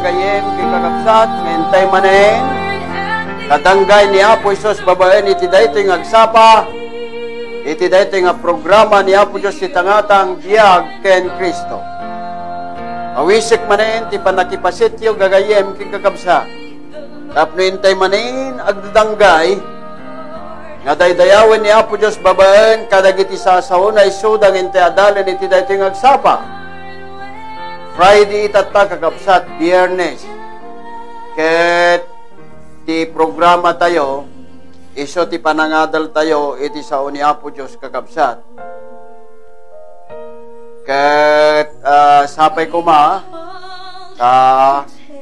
gagayem kay kakabsat ngentay manen kadanggay ni Apo Isus babaen iti daytoy nga agsapa iti daytoy nga programa ni Apo Dios ti tangatang biag ken Kristo. Awisik manen ti panakipasityo gagayem kay kakabsat. Tapno intay manen agdadanggay nga daydayawen ni Apo Dios babaen kadagiti sasaon ay sudang intay adalan iti daytoy nga agsapa. Friday itata kakabsat, Biyernes. Ket ti programa tayo, iso ti panangadal tayo, iti sao ni Apo Diyos kakabsat. Ket sapay kuma,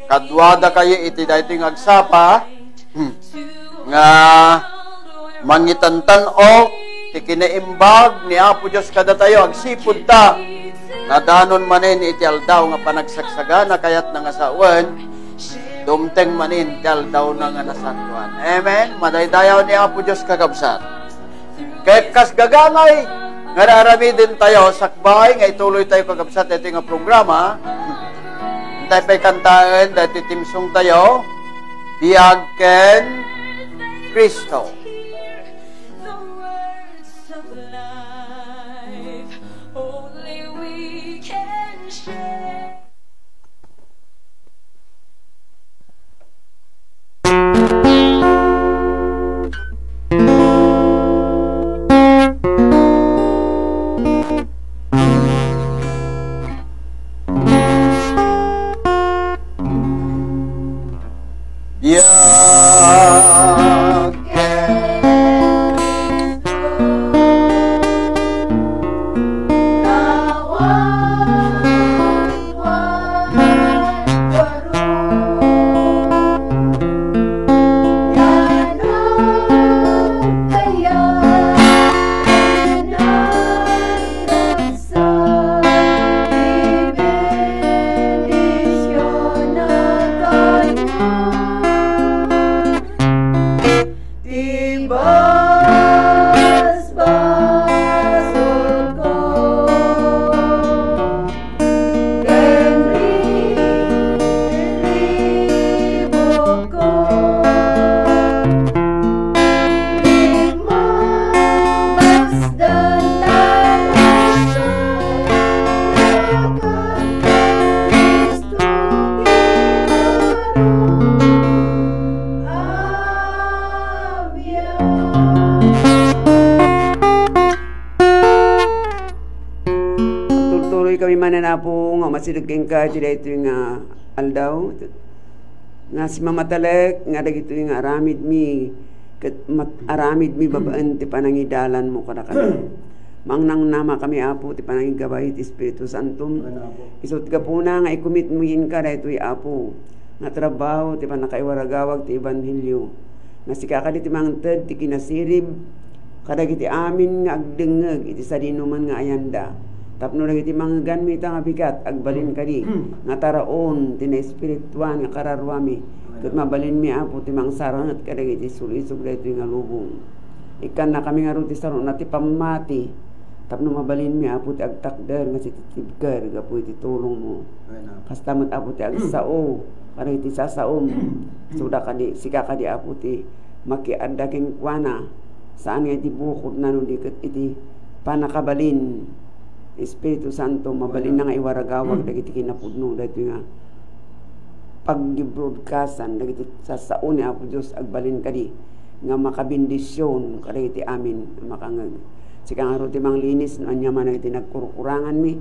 kadwada kayo iti daytoy nga agsapa, nga mangitantan o ti kinaimbag ni Apo Diyos kada tayo, agsipod ta, nadanon manin iti aldaw nga panagsagsagana kayat nga sawan dumteng manin iti aldaw nga nasantuan. Amen. Madaydayaw ni Apo Diyos kakabsat. Kahit kas gagangay nga narami din tayo sakbay nga ituloy tayo kakabsat ito nga programa. Hintay pa'y kantaan dati timsong tayo biag ken Kristo. Po nga masidugking ka dito nga aldaw nga si mamatalek nga dagito nga aramid mi aramid mi babaan ti panangidalan mo kada mangnang nama kami Apo ti panangigabay ti Espiritu Santo isut ka po na nga ikumit mo yin ka dito Apo nga trabaho ti panakaiwaragawag ti Ebanghelyo nga si kakadi ti mangted ti kinasirib kadagiti amin nga agdengeg iti sadinuman nga ayanda tapno lagi ti mga ganmita nga bigat agbalin kadi nga taraon ti na espirituan nga kararwami ket mabalin mi Apo ti mangsaranget kadagiti sulisog dayto nga lubong ikan na kami nga ruti saron na ti pamati tapno mabalin mi Apo ti agtakder nga si tibker gapu ti tulong mo kastamot Apo ti agsao kadagiti sasaom suda kadi sika kadi Apo ti makiadda ken kuana saan nga ti bukod nano diket iti panakabalin Espiritu Santo mabalin na nga iwaragawag dagiti kinapudno dagiti nga pag-broadcastan dagiti sasaon ni Apo Dios agbalin kadi nga makabindisyon kadagiti amin makangeg sika nga ro ti manglinis no anya man iti nagkurukurangan mi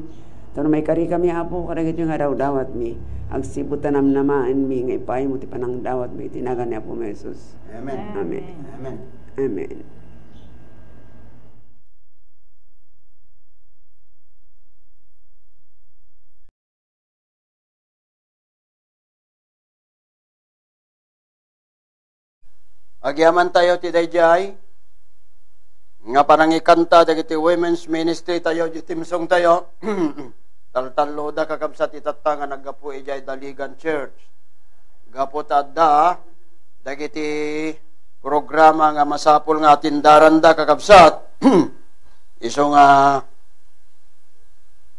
tano may kari kami Apo kadagiti nga daw-dawat mi agsibutan namnamaan mi nga ipay mo ti panangdawat mi tinagan ni Apo Jesus. Amen. Amen. Amen. Amen. Agyaman tayo ti dayjay nga panangikanta dagiti women's ministry tayo di timsong tayo taltalo da kakabsat itatta nga naggapu ijay Daligan Church gapo tadda dagiti programa nga masapol nga tindaran da kakabsat iso nga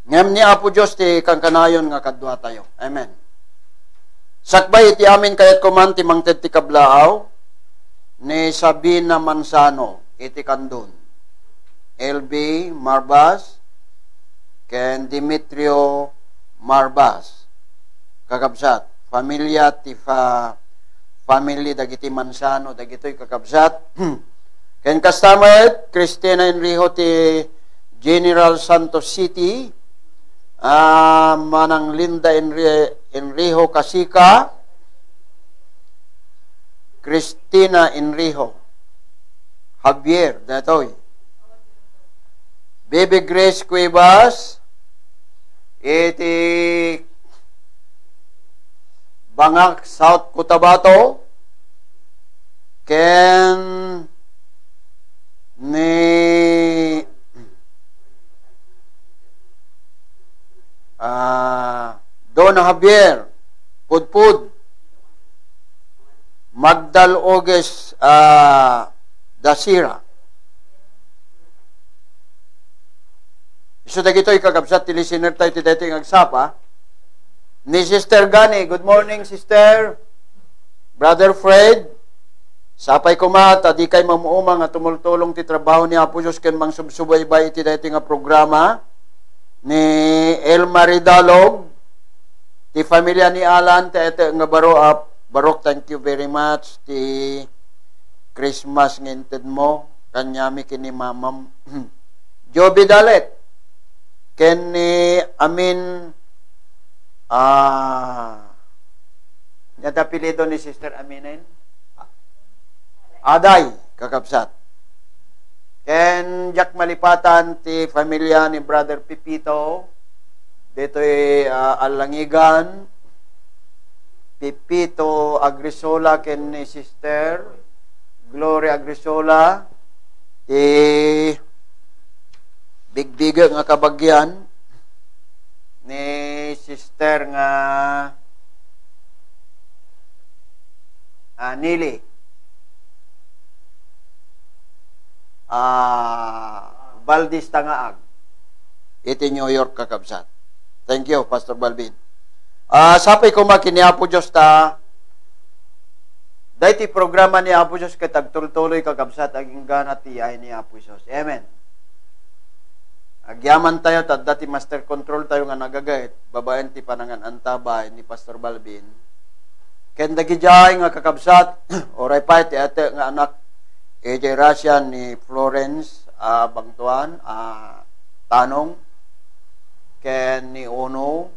ngem ni Apo Dios ti kangkanayon nga kadwa tayo. Amen. Sakbay iti amin kayat kuman ti mangted ti kablaaw ni Sabina Mansano iti Kandun. LB Marbas ken Dimitrio Marbas. Kakabsat. Familia ti family dagiti Mansano dagitoy kakabsat. Ken kastamet Cristina Enrijo ti General Santos City. Manang Linda Enrijo Casika, Cristina Enrijo, Javier, datoy. Baby Grace Cuevas, iti Bangak, South Cotabato, ken ni Donna Javier, Pudpud, Magdal Oges Dasira. So dagito ikagabsat ti listener tayo ti dating agsapa ni Sister Gani. Good morning, Sister. Brother Fred, sapay kumata, di kay mamuuma nga tumultulong ti trabaho ni Apo Diyos ken mang subsubaybay ti dating nga programa ni El Maridalog, ti familia ni Alan, ti ete nga barok, thank you very much, ti Christmas nginted mo, kanyami kini mamam, Joby Dalet, ken ni Amin, Nyadapilido ni Sister Aminin, Aday, kakabsat. Ken Jack Malipatan ti familia ni Brother Pipito dito'y Alangigan, Pipito Agrisola ken ni Sister Gloria Agrisola ti bigbiga nga kabagyan ni Sister nga Nili Valdis Tangaag iti New York kakabsat. Thank you, Pastor Balvin. Sapay ko makini Apo Diyos ta dahiti programa ni Apo Diyos kay tagtuloy kakabsat aging gana ti ay ni Apo Diyos. Amen. Agyaman tayo dati master control tayo nga nagagayt babaen ti panangan antabay ni Pastor Balvin. Ken dagijay nga kakabsat oray pa ti ate nga anak AJ Russian ni Florence Bangtuan Tanong ken ni Ono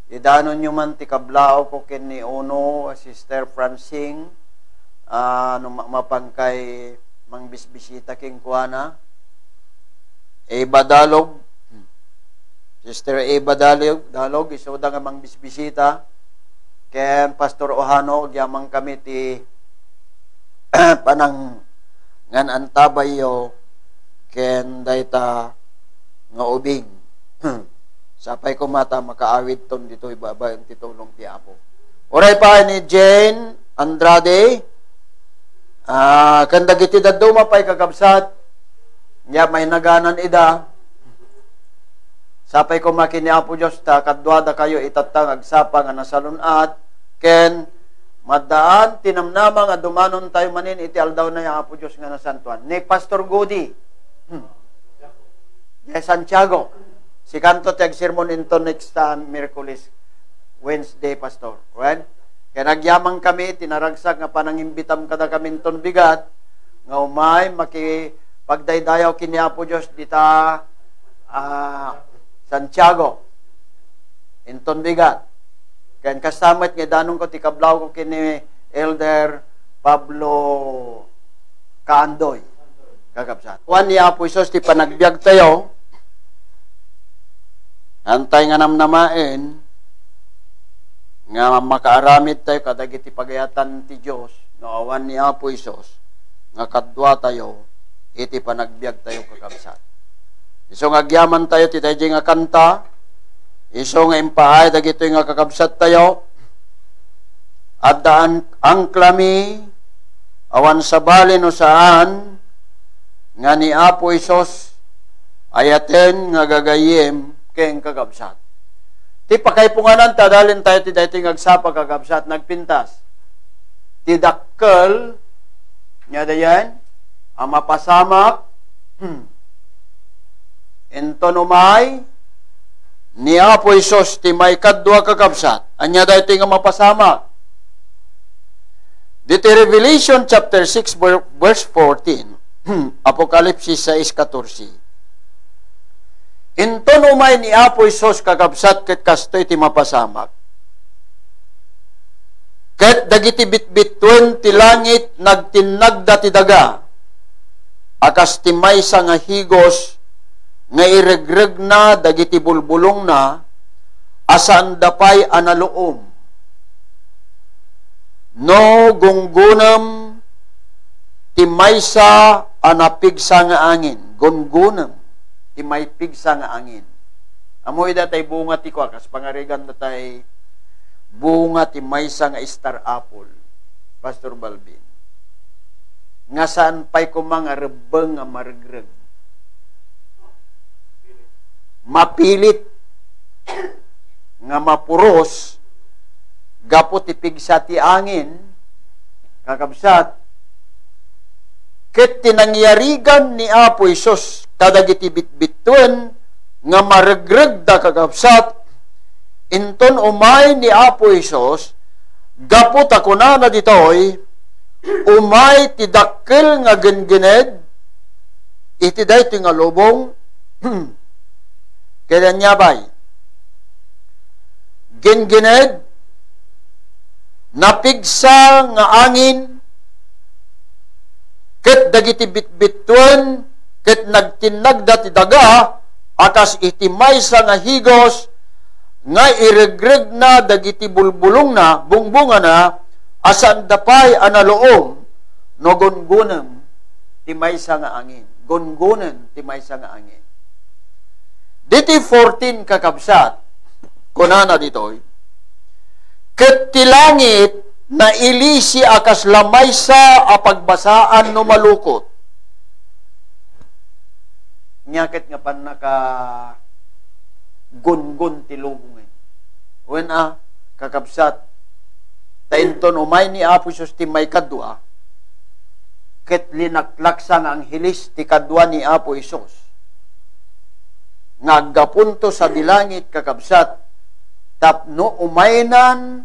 idanon nyo man ti kablao ko ken ni Ono Sister Francine mapangkay mangbisbisita king kuana Eva Dalog Sister Eva Dalog isuda nga mangbisbisita ken Pastor Ohano gyamang kami ti panang ngan antabayo ken dayta nga ubing sapay ko mata makaawit ton dito ibaba ang titulong ti Apo. Oray pa ni Jane Andrade kan dagiti daddo mapay kakabsat nya may naganan ida sapay ko makini Apo Dios ta kadwada kayo itatang agsapa nga nasalunat ken madaan, tinamnama nga dumanon tayo manin, iti aldaw na yung Apo Diyos nga nasantuan. Ni Pastor Godi, Santiago, si kanto tiyag sermon into next Merkulis, Wednesday, Pastor. Right? Kaya nagyamang kami, tinaragsak nga panangimbitam kada kami ton bigat, nga umay, makipagdaydayaw kini Apo Diyos dita Santiago, inton bigat. Kaya kasamat nga danong ko tikablaw ko kini Elder Pablo Kaandoy. Kakabsat. Kuan ni Apo Isos ti panagbiag tayo. Antay nga namnamain nga makaaramid tayo kadagiti pagayatan ti Dios. Awan ni Apo Isos nga kadwa tayo iti panagbiag tayo kakabsat. Iso nga agyaman tayo ti tayo nga kanta. Iso nga impahay, dagito nga kakabsat tayo. At daan ang klami, awan sa bali no saan, nga ni Apo Isos, ayaten nga gagayem, keng kakabsat. Ti pakaipunganan ta dalin tayo ti daytoy ngagsapa kakabsat nagpintas. Ti dakkel nya dayan ang mapasamak enton umay ni Apo Isos ti may kadwa kakabsat. Anya daytoy nga mapasamak. Dito Revelation chapter 6 verse 14. Apokalipsis 6:14. Inton umay ni Apo Isos kakabsat ket kastoy ti mapasamak. Ket dagiti bitbitwen ti langit nagtinagda ti daga. Akas ti maysa nga higos nga iregreg na dagiti bulbulong na asaan dapay analoom. No gunggunam ti maysa anapigsa nga angin. Gungunam ti may pigsa nga angin. Amoy datay bunga ti ko akas pangarigan datay bunga ti maysa nga star apple. Pastor Balbin. Nga saan pay ko mga rebeng nga maregreg. Mapilit nga mapuros gapo ti pigsa ti angin kakabsat ket tinangyarigan ni Apo Isos kadagiti bitbitwen nga maregreg da kakabsat inton umay ni Apo Isos gapo ta kunana ditoy umay ti dakkel nga gengened iti daytoy nga lubong kaya niya bay gengened napigsa nga angin ket dagiti bitbitwen ket nagtinagda ti daga akas iti maysa nga higos nga iregreg na dagiti bulbulong na bungbunga na asan dapay analoom no gungunem ti maysa nga angin. Gungunem ti maysa nga angin. Diti 14 kakabsat kunana ditoy ket ti langit na ilisi akas lamaysa a pagbasaan no malukot. Nyakit nga pan naka gungun ti lubong. Wen kakabsat tainton umay ni Apo Isos ti may kadwa ket linaklaksang ang hilis ti kadwa ni Apo Isos ngaggapunto sa dilangit kakabsat tapno umaynan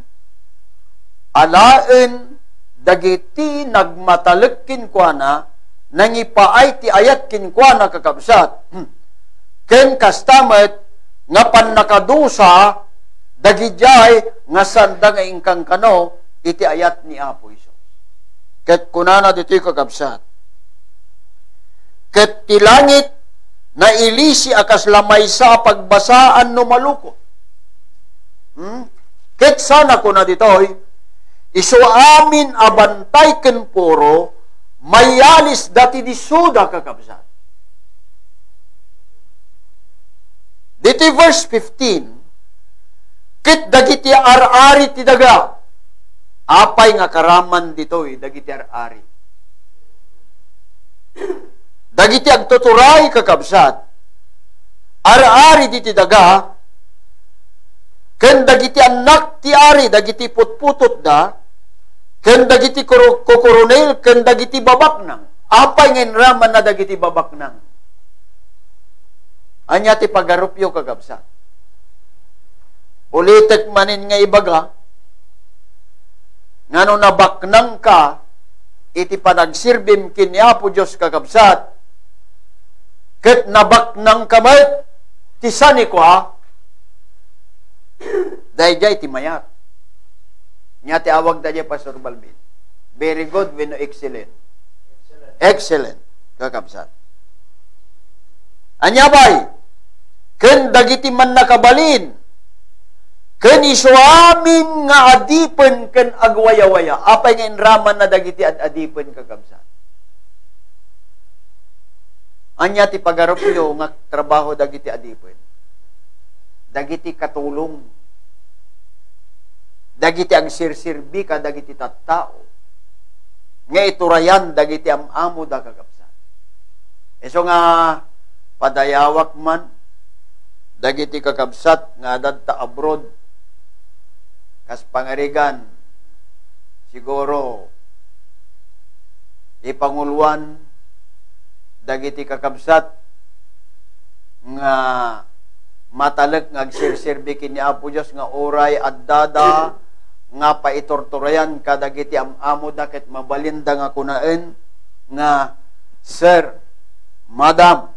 alaen dagiti nagmatalek kuana nangipaay ti ayat kuana kakabsat ken kastamet nga pannakadusa dagijay nga sanda nga ingkang kano iti ayat ni Apo Isos. Ket kunana ditoy kakabsat ket ti langit na ilisi akas lamaysa pagbasaan no malukot. Ket sana ko na ditoy iso amin abantay ken puro mayalis dati di suda kakabsat. Dito verse 15 ket dagiti ar-ari ti daga apay nga karaman ditoy dagiti ar-ari. Dagiti agtuturay kakabsat ar-ari diti daga ken dagiti anak ti ari dagiti putputot da ken dagiti kokoronel ken dagiti babaknang apay ngin raman na dagiti babaknang anya ti pagarupyo kakabsat ulitek manin nga ibaga ngano nabaknang ka iti panagsirbim ken ni Apo Dios kakabsat ket nabaknang kamay ti sani ko dayjay ti mayat nya ti awag dayjay Pastor Balbin very good wenno excellent kakabsat anya bay ken dagiti man nakabalin ken isuamin nga adipen ken agwaya-waya apay nga inraman na dagiti adipen kakabsat anya ti pagarupyo nga trabaho dagiti adipen dagiti katulong dagiti agsirsirbi ka dagiti tattao nga iturayan dagiti amamo da kakabsat. Eso nga padayawak man dagiti kakabsat nga dadta abroad kas pangarigan siguro ipanguluan dagiti kakabsat nga matalek nga agsirsirbi kini Apo Dios nga oray addada nga paitorturayan kadagiti amamo daket mabalinda nga kunaen nga sir, madam,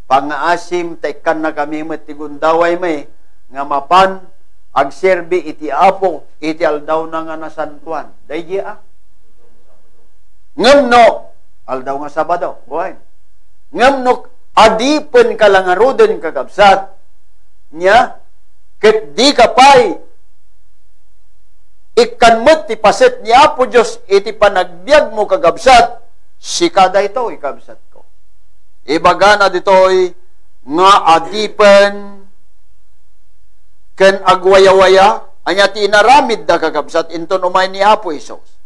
pangaasim taikan na kami matigundaway may nga mapan agserbi iti Apo iti aldaw na nga nasantuan. Daydi ngem no aldaw nga Sabado. Buhay. Ngem no adipen kalangaruden kakabsat nya ket di kapay ikanmet ti paset ni Apo Dios iti panagbiag mo kakabsat sikada ito ikabsat ko. Ibagana ditoy nga adipen ken agwaya-waya anya ti inaramid da kakabsat inton umay ni Apo Isos.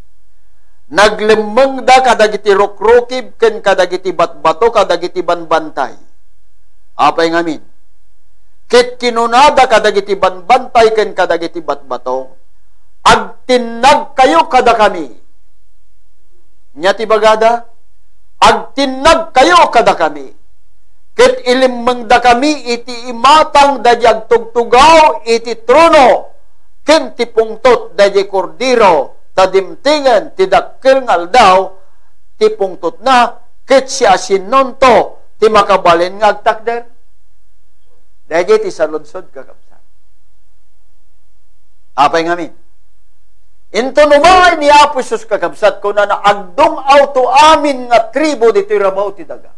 Naglemeng da kadagiti rukrukib ken kadagiti batbato kadagiti banbantay. Apay ngamin. Ket kinunada kadagiti banbantay ken kadagiti batbato agtinag kayo kada kami. Nya ti bagada agtinag kayo kada kami. Ket ilimeng da kami iti imatang dadyag tugtugaw iti trono ken ti pungtot dadya kordiro tadimtingan ti dakkel nga aldaw ti pungtot na ket si asinonto ti makabalin nga agtakder. Dadya ti saludsod kakabsat. Apay ngamin. Into numay ni Apo Isus kakabsat ko na naagdong auto amin nga tribo dito rabaw ti daga.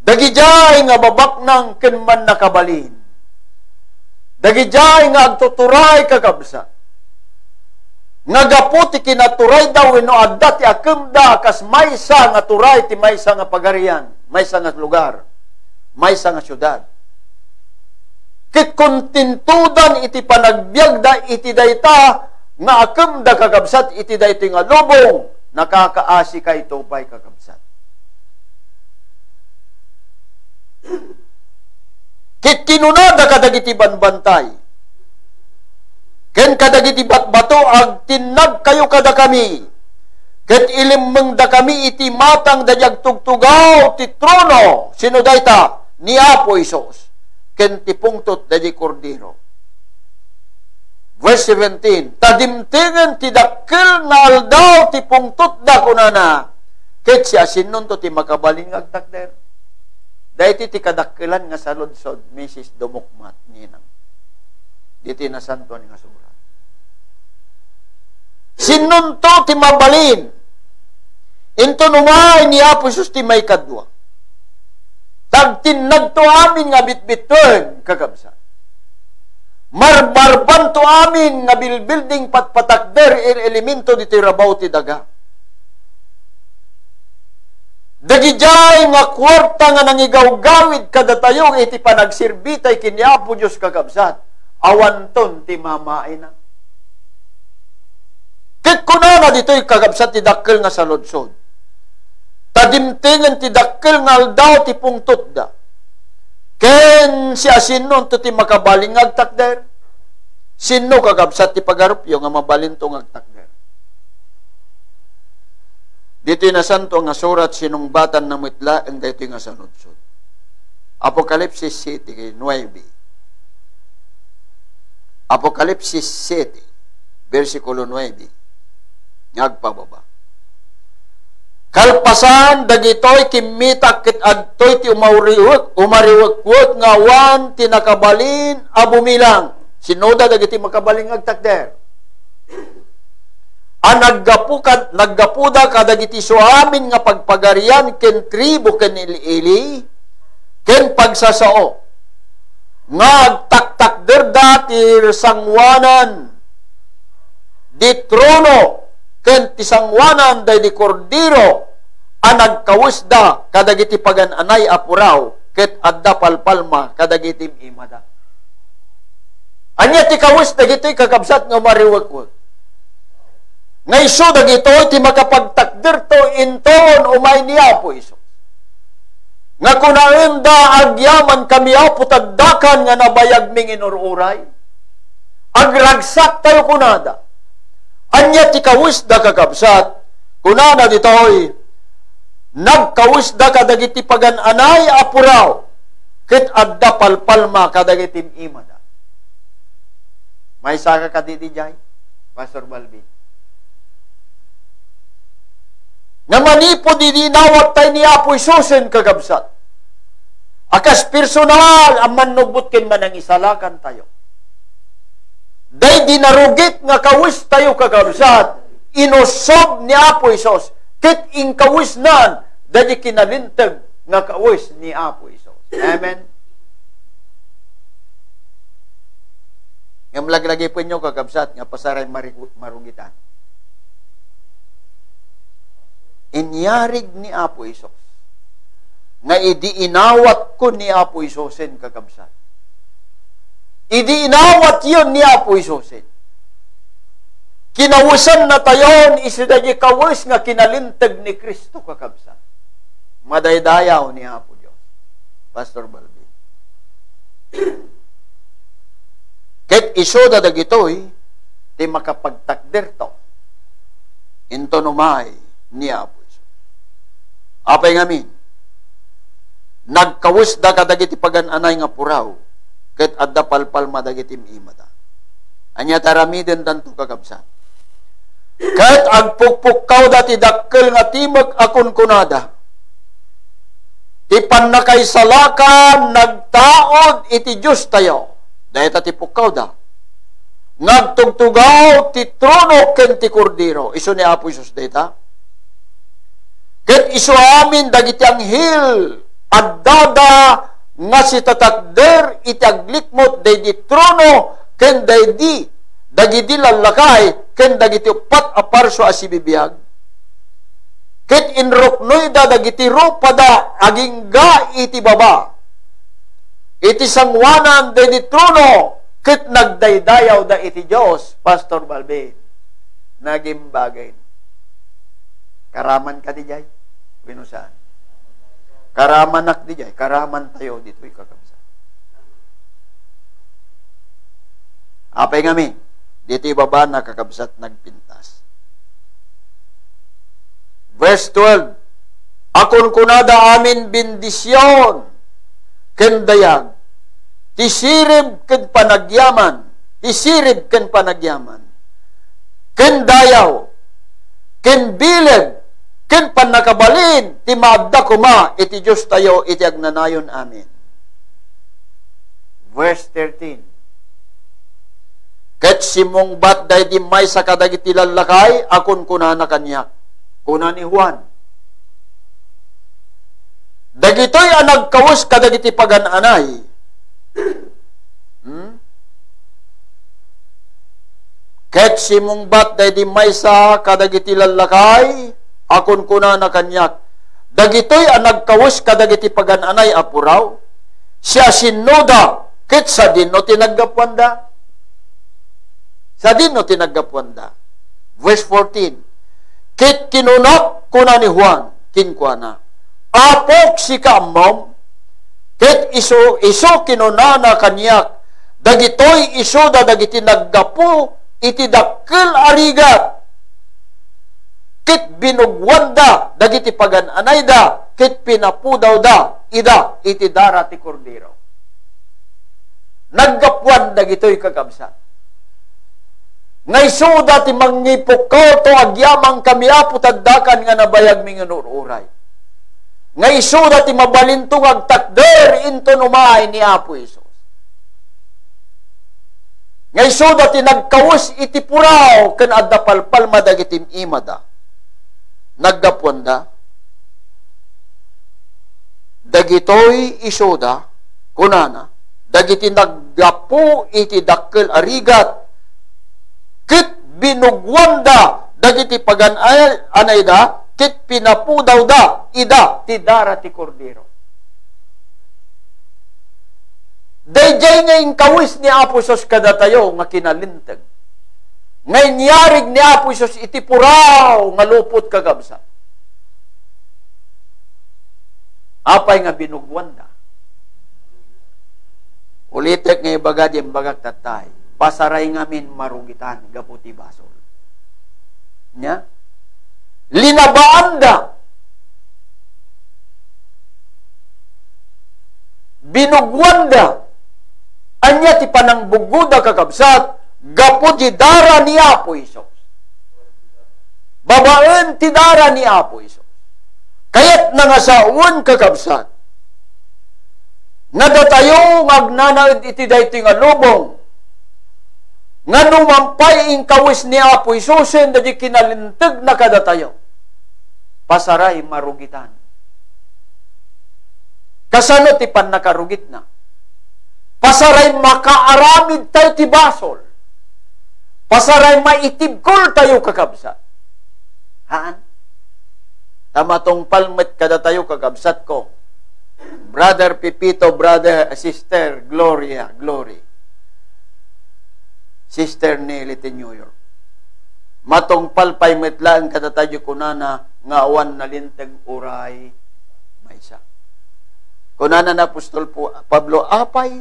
Dagijay nga babaknang kenman nakabalin. Dagijay nga agtuturay kakabsat. Nagaputi kinaturay daw ino adda ti akemda kas maysa nga turay ti maysa nga pagarian, maysa nga lugar, maysa nga syudad. Kit kontintudan iti panagbiagda iti dayta nga akemda kakabsat iti dayta nga lubong nakakaasi kay tupay kakabsat. Kit kinunada kadagiti banbantay ken kadagiti batbato agtinag kayo kada kami ket ilimeng da kami iti matang dadyag tugtugaw ti trono sino dayta ni Apo Isos ken ti pungtot dadya kordiro. Verse 17, tadimtingan ti dakkel nga aldaw ti pungtot da kunana ket si asinunto ti makabalin nga agtakder. Dayti ti kadakkelan nga saludsod Mrs. Dumukmat ninang. Diti na santuan nga surat. Sinunto ti mabalin. Into numay ni Apo Isus ti may kadwa. Tagtinag to amin nga bitbitwen kakabsat. Marbarban to amin nga bilbuilding patpatakder elemento diti rabaw ti daga. Dagijay nga kwarta nga nangigaw-gawid kada tayo iti panagsirbitay kini Apo Dios kakabsat. Awanton ti mamaay na. Ket kunana dito'y kakabsat ti dakkel nga saludsod. Tadimtingan ti dakkel nga aldaw ti pungtot da. Ken si asinnon to ti makabaling agtakder. Sino kakabsat ti pagarupyo nga mabalin to agtakder. Dito na santo nga surat sinungbatan ng mitla ang dito nga sanudsod. Apokalipsis 7, 9. Apokalipsis 7, versikulo 9. Ngagpababa. Kalpasan dagitoy kimita ket adtoy ti umariwek nga wan ti nakabalin abumilang. Sinoda dagiti makabaling agtakder. Naggapuda kadagiti suamin nga pagpagarian ken tribo ken ili ken pagsasao nga agtaktakder dati sangwanan di trono ken ti sangwanan day di kordiro anagkawusda kadagiti pagan-anay apuraw ket adda palpalma kadagiti imada. Anya ti kawus dagiti kakabsat nga mariwek-wek. Ngay so dagito ti makapagtakder to inton umay ni Apo Isos. nga kunaenda agyaman kami putagdakan nga nabayag ming inururay. Agragsak tayo kunada. Anya ti kawisda kakabsat, kunana ditoy, nagkawisda kadagiti pagananay apuraw, ket adda palpalma kadagiti imada. May saka kadidi jay, Pastor Balvin. Nga manipo didinawat tayo ni Apo Isusen kagabsat. Akas personal, ang manubot kin man ang isalakan tayo. Day dinarugit nga kawis tayo kagabsat, inosob ni Apo Isus, kit ing kawis nan, dadi kinalintag nga kawis ni Apo Isus. Amen? Nga malaglagi po nyo kagabsat, nga pasaray marugitan. Inyarig ni Apo Isus nga idiinawat ko ni Apo Isusen kakabsat. Idiinawat yun ni Apo Isusen. Kinawusan na tayon isidagi kawis nga kinalintag ni Kristo kakabsat. Madaydayaw ni Apo Diyos. Pastor Balbi. Ket iso dadagitoy ti makapagtakder to. Into numay ni Apo. Apay ngamin, nagkawis da kadagiti pagananay nga puraw, ket adda palpal madagitim imada. Anya taramiden tanto kakabsat. Ket agpukpukaw dati dakkel nga timag akon kunada. Ipan na kay salakan, nagtaod iti Diyos tayo. Dahil tati pukaw da. Nagtugtugaw ti trono ken ti kordero. Iso ni Apo Isus data. Ket isu amin dagiti anghel addada nga si tatakder iti aglikmot daydi trono ken daydi dagiti lalakay ken dagiti upat a parso a sibibiyag. Ket inruknoy da dagiti rupada agingga iti baba. Iti sangwanan daydi trono ket nagdaydayaw da iti Dios. Pastor Balbe, nagimbagay. Karaman ka di jay? Binusaan. Karamanak di jay. Karaman tayo dito'y kakabsat. Apay ngamin, dito'y baba na kakabsat nagpintas. Verse 12, akon kunada amin bendisyon, kendayag, tisirib ken panagyaman, tisirib ken panagyaman, kendayaw, ken bileg, ken panakabalin, ti maadda kuma, iti Diyos tayo, iti agnanayon amin. Verse 13. Ket simong bat day di may sa kadagiti lalakay, akon kunana kanyak. Kuna ni Juan. Dagitoy ang nagkawus kadagiti pagananay. Ket simong bat day di may sa kadagiti lalakay, akon kunana kanyak. Dagitoy ang nagkawus kadagiti pagananay apuraw. Siya sinuda, ket sa din no tinagapwanda. Sa din no tinagapwanda. Verse 14. Ket kinunak kuna ni Juan, kinkuana. Apok si kaamom, ket iso kinunana kanyak. Dagitoy iso da dagiti naggapo, iti dakkel arigat. Ket binugwanda, dagiti pagananay da, ket pinapudaw da, ida, iti dara ti kordero. Naggapwan dagitoy kakabsat. Ngay suda ti mangipukaw to agyamang kami aputagdakan nga nabayag ming inururay. Ngay suda ti mabalintong agtakder into numay ni Apo Isus. Ngay suda ti nagkawus iti puraw ken adda palpal madagitim imada. Naggapwanda. Dagitoy isuda kunana dagiti naggapu iti dakkel arigat. Kit binugwanda dagiti pagananay da, kit pinapudaw da, ida ti dara ti kordero. Dayjay ngayong kawis ni Apo Isus kada tayo nga kinalintag. Ngay niyarig ni Apo Isus iti puraw nga lupot kagabsa. Apay nga binugwan da. Ulitek nga ibaga di bagak tatay. Pasaray ngamin marugitan, gaputi basol. Nya? Linabaan da. Binugwan da. Anya ti panang buguda kakabsat, gaputi dara ni Apo Isos. Babaen ti dara ni Apo Isos. Kaya't nangasaon kakabsat. Nadatayo ngagnanaid iti daytoy nga lubong. Nga numampay ing kawis ni Apo Isusen da di kinalintag na kadatayo. Pasaray marugitan. Kasano ti pan nakarugit na? Pasaray makaaramid tayo ti basol. Pasaray maitibkol tayo kakabsat. Haan? Tamatong palmet kadatayo kakabsat ko. Brother Pipito, Sister Gloria, Glory. Sister Nelly ti New York. Matong palpay metlaan kadatayo kunana nga awan nalintag uray maysa. Kunana na Apostol Pablo, apay,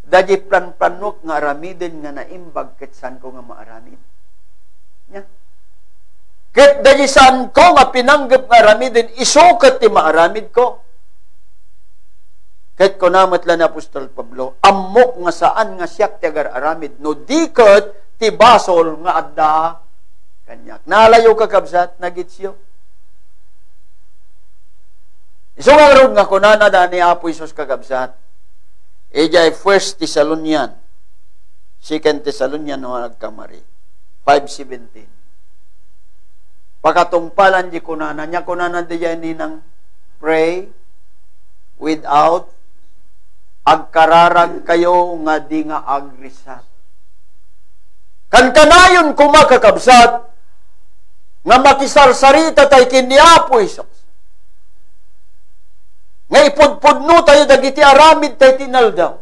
daji plan-planok nga aramidin nga naimbag ket san ko nga maaramid. Nya? Ket daji saan ko nga pinanggap nga aramidin, isukat ti maaramid ko. Ket kunamat lang na Apostol Pablo, amok nga saan nga siyak ti agar aramid, no diket ti basol nga adda kanyak. Nalayo kakabsat, nagitsyo. Iso nga rod nga kunana da ni Apo Isos kakabsat, ejay 1 Thessalonian, 2 Thessalonian no nagkamari, 5:17. Pakatungpalan di kunana, nya kunana di jay ninang pray without agkararag kayo nga di nga agrisat. Kankanayon kumakakabsat, nga makisarsarita tayo kini Apo Isos. Nga ipudpudno tayo dagiti aramid tayo tinaldaw.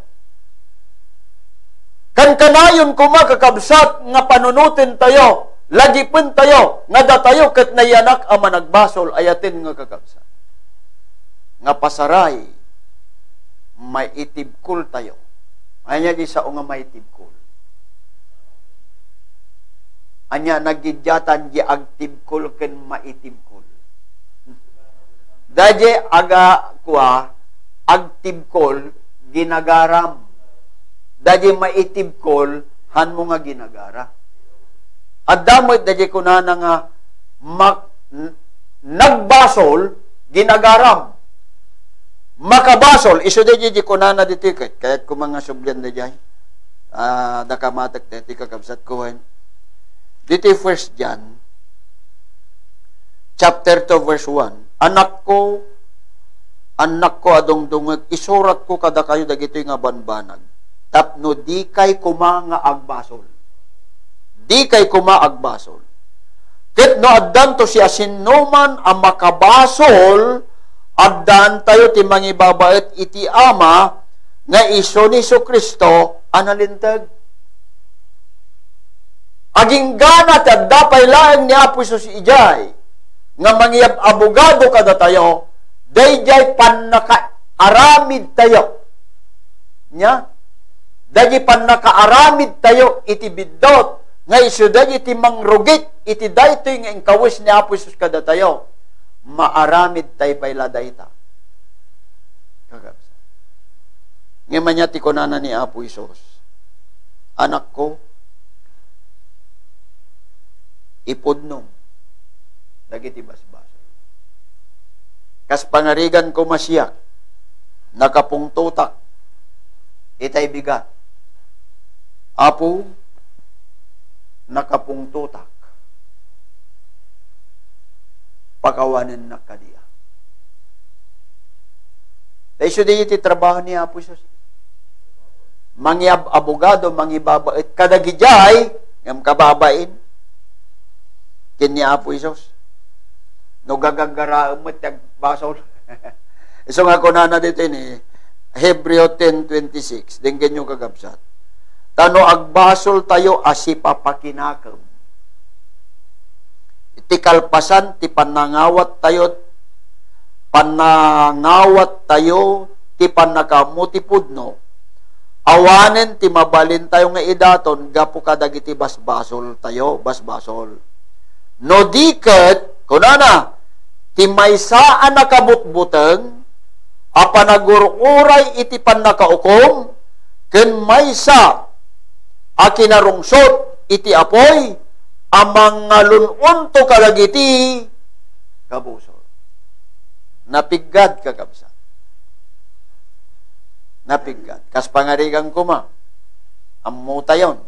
Kankanayon kumakakabsat, nga panunutin tayo, lagipin tayo, nga datayo ket nayanak ang managbasol, ayatin nga kakabsat. Nga pasaray, may itibkul tayo. Anya di sao nga may itibkul. Anya nagidyatan di agtibkul ken maitibkul. Daje aga kuha agtibkul ginagaram. Daje maitibkul han mo nga ginagara. At damot daje kunana nga nagbasol ginagaram. Makabasol iso daje di kunana di tiket kayat ko mga subyan daje. Dakamatek ti kakabsat ko dito 1 John chapter 2 verse 1. Anak ko adong dungag, isurat ko kada kayo dagito nga banbanag. Tapno di kay kuma nga agbasol. Di kay kuma agbasol. Ket no addan to siya sinuman ang makabasol, addan tayo ti mangibabait iti ama nga iso ni Kristo analintag. Aging gana at dapay laeng ni Apo Isos ijay nga mangyab abogado kada tayo, dayjay panakaaramid tayo. Nya? Dayjay panakaaramid tayo iti biddot, nga iso dayjay iti mangrugit, iti daytoy nga ingkawis ni Apo Isos kada tayo, maaramid tayo payla dayta. Kagabsa. Ngayon niya ti kunana ni Apo Isos, anak ko, ipudnom, dagiti basbasol. Kas pangarigan ko masiyak, nakapungtutak, itay bigat. Apo, nakapungtutak, pakawanin na kadiya. Tayo di iti trabaho ni Apo Isos. Mangyab abogado, mangibabait, kadagijay, ngam kababain, kin ni Apo Isos. No gagagara umat basol. Iso nga kunana dito ni Hebreo 10:26. Dinggen yung kagabsat. Tano agbasol tayo asipa pakinakam. Iti kalpasan ti panangawat tayo panangawat tayo, ti panakamutipudno, awanen ti mabalin tayo nga idaton, gapu kadagiti basbasol tayo, basbasol. No diket, kunana, ti maysaan nakabutbuteng, apanagururay iti panakaukom, ken maysa, akinarungsot iti apoy, amang ngalununto kadagiti kabusol. Napiggad kakabsat. Napiggad. Kas pangarigang kuma, amuta yon.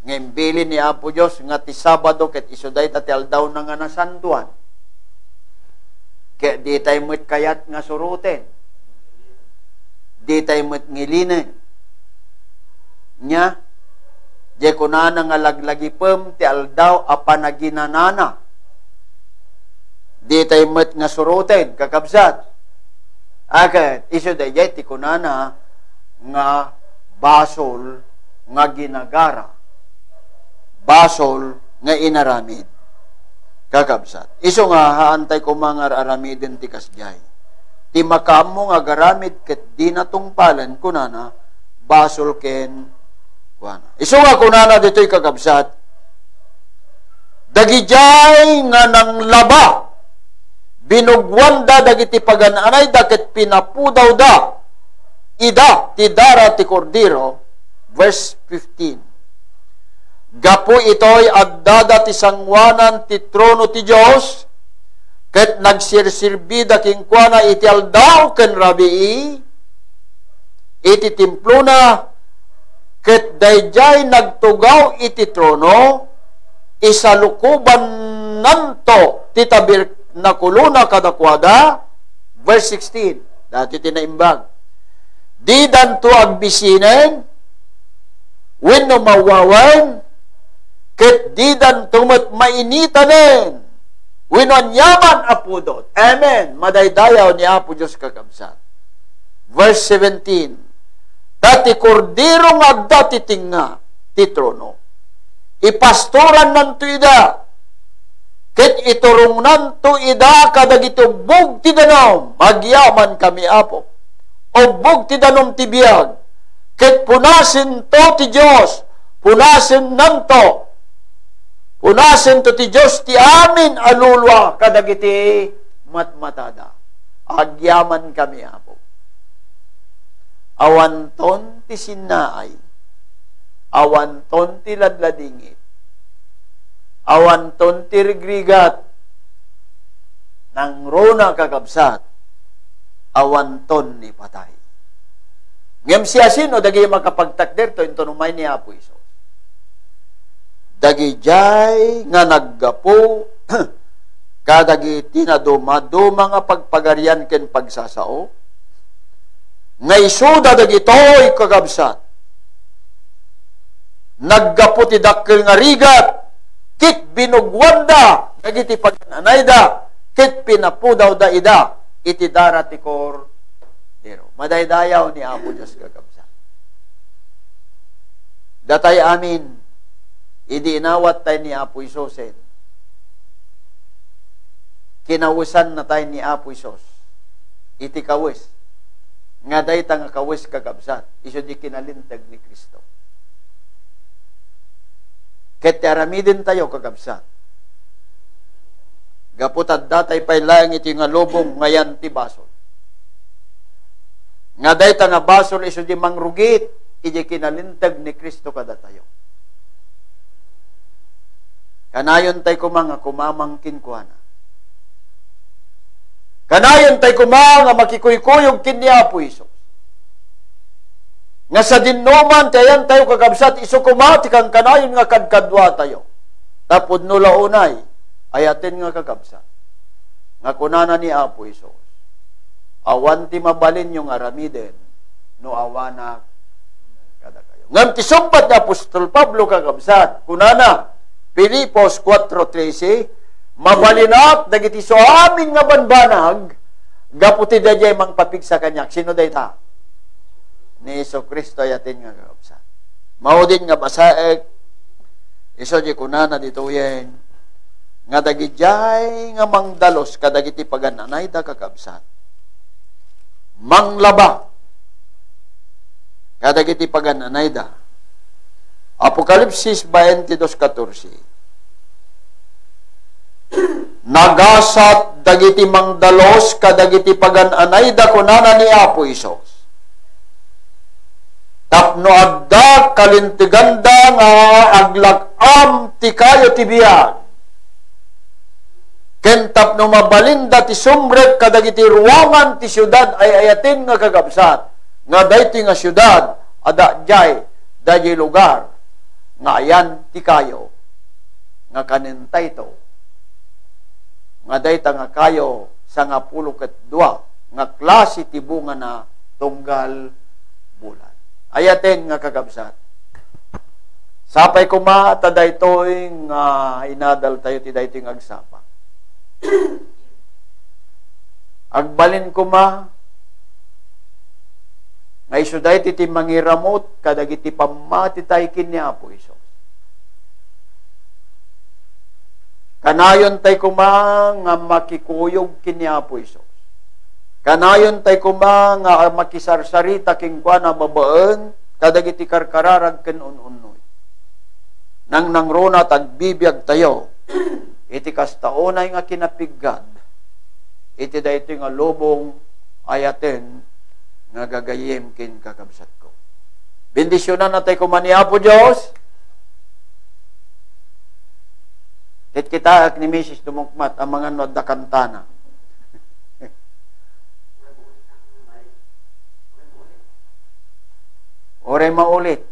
Ngembili ni Apo Diyos, nga ti Sabado, ket isuday tati aldaw na nga nasantuan. Kaya di tayo mo't kayat nga suruten. Di tayo mo't ngilinin. Nya, di ko na nga laglagipem, ti aldaw, apanaginanana. Di tayo mo't nga suruten, kakabsat. Agad, iso da ti kunana nga basol nga ginagara. Basol nga inaramid. Kakabsat. Iso nga haantay ko mga aramidin ti kasjay. Ti makamo nga garamid ket di natungpalan kunana basol ken kuana. Iso nga kunana dito'y kakabsat. Dagijay nga nang laba binugwan da dagiti pagananay da ket pinapudaw da ida ti dara ti kordero, verse 15. Gapo ito'y agdada ti sangwanan ti trono ti Diyos, ket nagsirsirbi da kingkwana iti aldaw ken rabii, iti timplona, ket dayjay nagtugaw iti trono, isalukuban nanto ti tabir nakuluna kadakwada, verse 16. Dati tinaimbag. Di danto agbisinen, wenno mawawan, ket di danto mainitanen, wenno anyaman apudot. Amen. Madaydayaw ni Apo Diyos kakabsat. Verse 17. Dati kordero nga dati tinga ti trono. Ipastoran nanto ida, ket iturong nanto ida kadagito bug ti danom, magyaman kami Apo. O bug ti danom ti biyag, ket punasin to ti Diyos, punasin nanto, punasin to ti Diyos ti amin alulwa kadagiti matmatada. Agyaman kami Apo. Awanton ti sinaay, awanton ti ladladingit, awanton ti rigrigat ng rona kakabsat, awanton ni patay. Ngem siya sino dagi makapagtakder to intonumay ni Apo Isos. Dagi jay nga naggapo kadagi tinaduma-duma nga pagpagarian ken pagsasao. Nga isuda dagi toy kakabsat. Naggapo ti dakkel nga rigat, kit binugwanda, dagiti pagnanayda, kit pinapudaw da ida, iti dara ti kordero. Madaydayaw ni Apo Diyos kakabsat. Datay amin, idi inawat tayo ni Apo Isosen. Kinawusan na tayo ni Apo Isos. Iti kawis. Nga day ta nga kawis kakabsat. Iso di kinalintag ni Kristo. Ket aramidin tayo kakabsat. Gaputad datay pay lang iti nga lubong ngayan ti basol. Nga day ta nga basol iso di mangrugit iti kinalintag ni Kristo kada tayo. Kanayon tay kumanga kumamangkin kuana. Kanayon tay kumanga makikuykuyog kin ni Apo Isos. Nga sa dinnoman tayan tayo kakabsat iso kumati kang kanayon nga kadkadwa tayo. Tapod nula unay ayatin nga kakabsat. Nga kunana ni Apo Isos. Awan ti mabalin yung aramiden no awanak kada kayo. Ngam ti sumpat ni Apostol Pablo kakabsat. Kunana Filipos 4:13 mabalinak dagiti so amin nga banbanag gaputi dayjay mangpapig sa kanyak. Sino dayta? Ni Hesus Kristo yatin nga kakabsat. Mao din nga basaek iso di kunana dito yen nga dagijay nga mangdalos kadagiti pagananay da kakabsat. Manglaba kadagiti pagananay da. Apokalipsis 22:14. Nagasat dagiti mangdalos kadagiti pagananay da kunana ni Apo Isos. Tapno adda kalintiganda nga aglakam ti kayo ti biyag. Ken tapno mabalinda ti sumrek kadagiti ruangan ti syudad ay ayatin nga kagabsat. Nga dayti nga syudad ada jay dayi lugar nga ayan ti kayo nga kanintay to. Nga dayta nga kayo sa nga 12 nga klase ti bunga na tunggal bulan. Ayaten nga kagabsat. Sapay kuma ta daytoy nga inadal tayo ti daytoy nga agsapa. Agbalin kuma nga isu dayti ti mangiramot kadagiti pamati tayo kini Apo Isos. Kanayon tay kuma nga makikuyog kini Apo Isos. Kanayon tay kuma nga makisarsarita king kwa na babaan kadagiti karkararag ken ununoy. Nang nangrona tagbibiyag tayo iti kastaonay nga kinapigad iti daytoy nga lubong ayaten nga gagayem ken kakabsat ko. Bendisyonan natay kuma ni Apo Dios. Ket kita ni Mrs. Dumukmat ang mga nodda kantana. Ore maulit.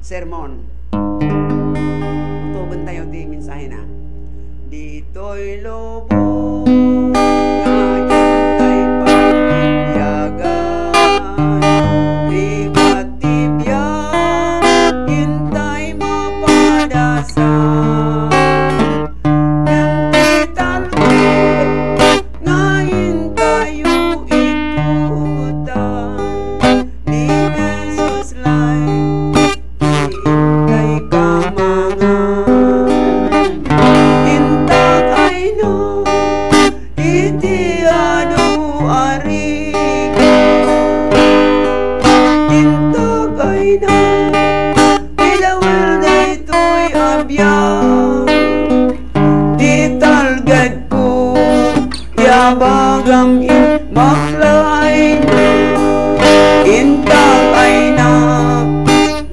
Sermon. Tuban tayo di mensahe na. Dito'y lobo ngayon ay pagbiyagan. Rigatibyan, hintay mapadasan. Nang titalbog, ngayon tayo ikutan. Ni Jesus life. Bagang maklay na intag ay na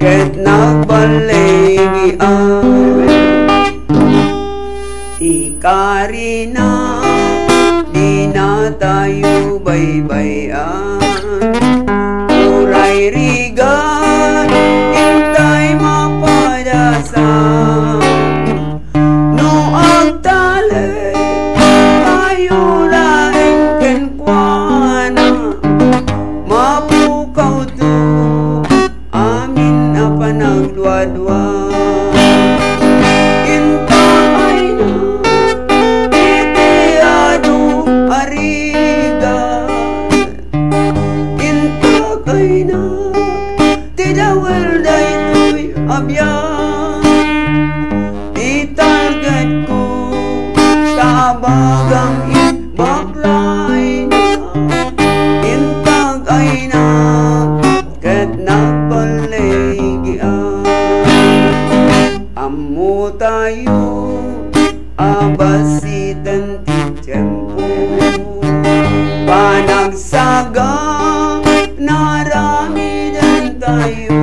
ket nagbalingian tikari na di na tayo baybayan uray rigan intay mapadasan no ang tali mapukaw to amin na panagdwa-dwa intay na itiado arigan intagay na tidawal daytoy abyan italgad ko sa bagang baklay na ay na ket nagbaligyan ammo tayo abasitan ti tiyempo panagsaga naramidan tayo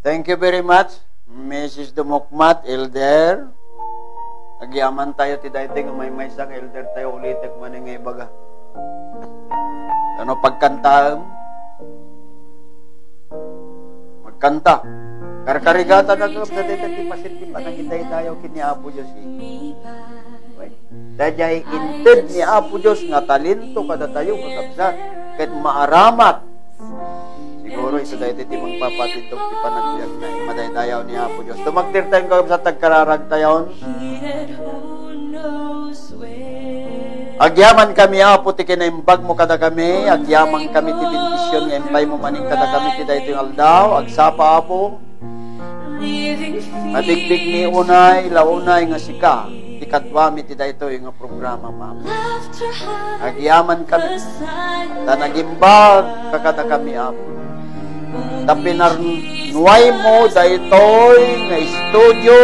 Thank you very much, Mrs. Dumukmat, Elder. Agyaman tayo ti dahiting may sang Elder tayo ulitek man nga ibaga. Ano pagkantaam? Magkanta. Karkarigata na ko sa dito pasit pa nang hitay tayo kini Apo Dios. Dayay inted ni Apo Dios nga talento kada tayo kakabsat ket maaramat. Siguro ito dahil iti magpapatidok ti panagbiag na madaydayaw ni Apo Dios. Tumagtir tayong kakabsat tagkararag tayon. Agyaman kami Apo ti kinaimbag mo kada kami, agyaman kami ti bendisyon nga empay mo maning kada kami ti daytoy aldaw, agsapa Apo. Madigbig mi unay, launay nga sika, ti kadwami ti daytoy nga programa Mama. Agyaman kami, tanagimbag kakada kami Apo. Tapinarnuay mo daytoy nga studio,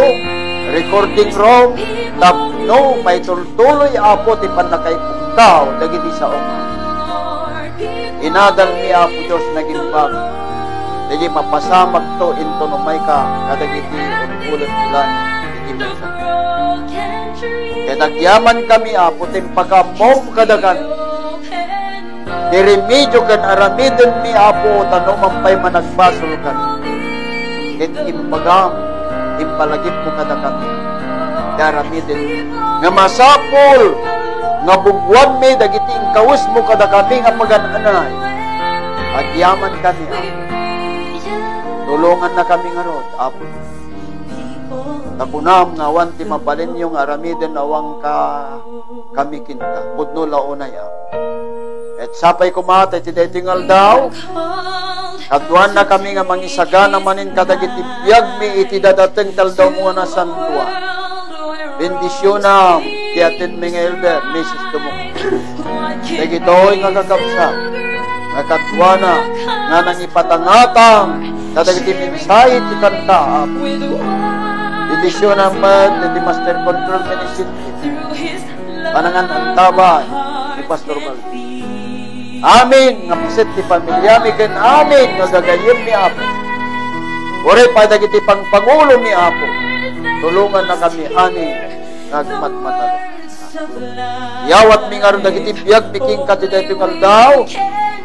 recording room, tapno may tultuloy Apo ti panakay pugkaw dagiti sa uma. Inadal mi Apo Dios nagimbag. Dagi mapasamag to into numay ka kadagiti ulit ilan iti mensa. Kaya nagyaman kami Apo ti pagkamom kadagan. Diremedyo kan aramidon mi Apo tanong mampay managbasol kan. Ket imbagam impalagip mo kada kami. Daramidin nga masapol nga bugwan mi dagiti ingkawis mo kada kami nga pagananay. Agyaman kami Apo. Tulungan na kami nga rod Apo. Takunam nga awan ti mabalin yung aramidin awang ka kami kinka. Pudno launay Apo. Et sapay kumatay ti datingal daw. Kaduan na kami nga mangisagana manin kadagiti biyag mi iti dadateng taldaw mo na santuan. Bendisyonam ti atin mga Elder, Mrs. Dumok. Dagitoy nga kakabsa, nga kaduana, nga nangipatangatang, kadagiti minsay ti kanta. Bendisyonam man, ti Master Control Ministry. Panangan antaban, ti Pastor Baldi. Amin nga pasit ti pamilya mi ken amin nga gagayem ni Apo. Ore pa dagiti pangpangulo ni Apo. Tulungan na kami ani nagmatmatalo. Yawat mi nga ron dagiti biag miking kadidaytoy aldaw.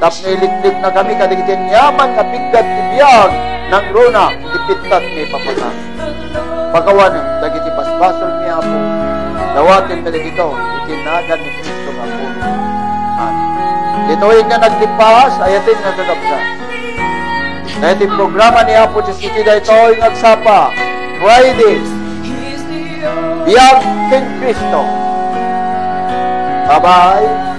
Tapno iliklik na kami kadagiti yaman nga piggat ti biag nang rona ipitat ni papatan. Pagawanan dagiti basbasol ni Apo. Dawatin mi dagito itinagan ni Kristo nga puno. Dito'y nga naglipas, ayatin nga kakabsa. Dahil yung programa ni Apo Diyos iti dito'y nagsapa. Friday, Biyag King Cristo. Bye-bye.